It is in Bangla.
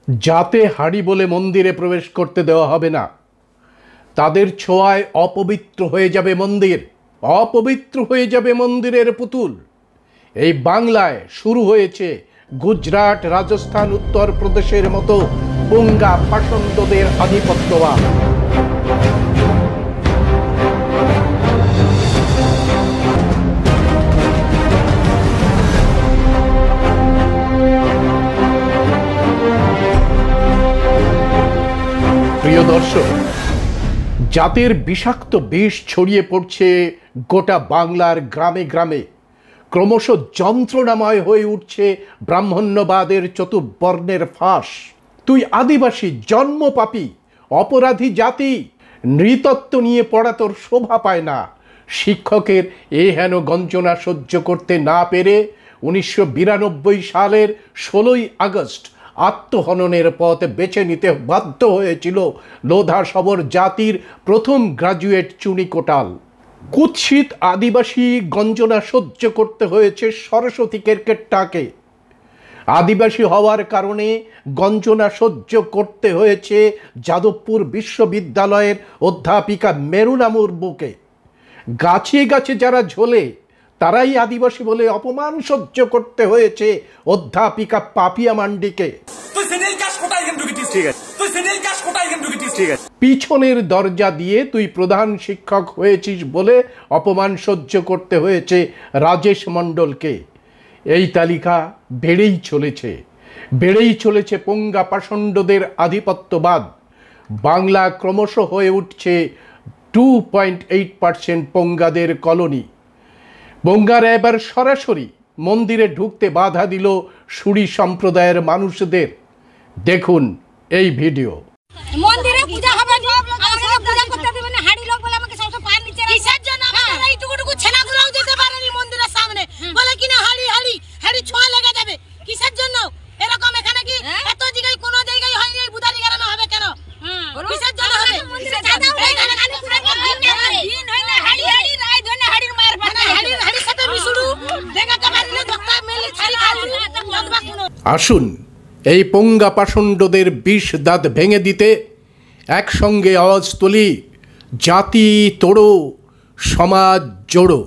যাতে হাড়ি বলে মন্দিরে প্রবেশ করতে দেওয়া হবে না। তাদের ছোঁয়ায় অপবিত্র হয়ে যাবে মন্দির, অপবিত্র হয়ে যাবে মন্দিরের পুতুল। এই বাংলায় শুরু হয়েছে গুজরাট, রাজস্থান, উত্তরপ্রদেশের মতো পুঙ্গা পাষণ্ডদের আধিপত্যবাদ। প্রিয় দর্শক, জাতের বিষাক্ত বিষ ছড়িয়ে পড়ছে গোটা বাংলার গ্রামে গ্রামে। ক্রমশ যন্ত্রণাময় হয়ে উঠছে ব্রাহ্মণ্যবাদের চতুর্বর্ণের ফাঁস। তুই আদিবাসী, জন্মপাপী, অপরাধী জাতি, নৃতত্ব নিয়ে পড়া তোর শোভা পায় না। শিক্ষকের হেন গঞ্জনা সহ্য করতে না পেরে 1992 সালের 16ই আগস্ট আত্মহননের পথ বেছে নিতে বাধ্য হয়েছিল লোধা শবর জাতির প্রথম গ্রাজুয়েট চুনি কোটাল। কুৎসিত আদিবাসী গঞ্জনা সহ্য করতে হয়েছে সরস্বতী কেরকেট্টাকে। আদিবাসী হওয়ার কারণে গঞ্জনা সহ্য করতে হয়েছে যাদবপুর বিশ্ববিদ্যালয়ের অধ্যাপিকা মেরুনা মুর্মুকে। গাছে গাছে যারা ঝোলে তারাই আদিবাসী বলে অপমান সহ্য করতে হয়েছে অধ্যাপিকা পাপিয়া মান্ডিকে। পিছনের দরজা দিয়ে তুই প্রধান শিক্ষক হয়েছিস বলে অপমান সহ্য করতে হয়েছে রাজেশ মণ্ডলকে। এই তালিকা বেড়েই চলেছে পুঙ্গা পাষণ্ডদের আধিপত্যবাদ। বাংলা ক্রমশ হয়ে উঠছে 2.8% পুঙ্গাদের কলোনি। বঙ্গারা এবার সরাসরি মন্দিরে ঢুকতে বাধা দিল সুরি সম্প্রদায়ের মানুষদের। দেখুন এই ভিডিও। মন্দিরে পূজা হবে, আমাকে পূজা করতে দিবেন না। হাড়ি লোক বলে আমাকে সবসময় পায়ের নিচে রাখে। কিসের জন্য আপনারা এইটুকুটুকু ছেলেগুলোও যেতে পারেনি মন্দিরের সামনে? বলে কিনা হাড়ি ছোঁয়া লেগে যাবে। কিসের জন্য এরকম? এখানে কি এত জায়গায় কোনো জায়গায় হয়নি? এই বুধারি গ্রামে হবে কেন? কিসের জন্য হবে? মন্দিরে চাঁদা উঠে গেলে খালি পুরো দিন হয় না। হাড়ি রাই ধরে হাড়ির মার ফাটা। হাড়ির সাথে মিশুড়ু দেখাতে পারলে ধক্কা মেলে ছাড়ি খালু লতবা কোন। আসুন এই পুঙ্গা পাষণ্ডদের বিষ দাঁত ভেঙে দিতে একসঙ্গে আওয়াজ তুলি। জাতি তোড়ো, সমাজ জোড়ো।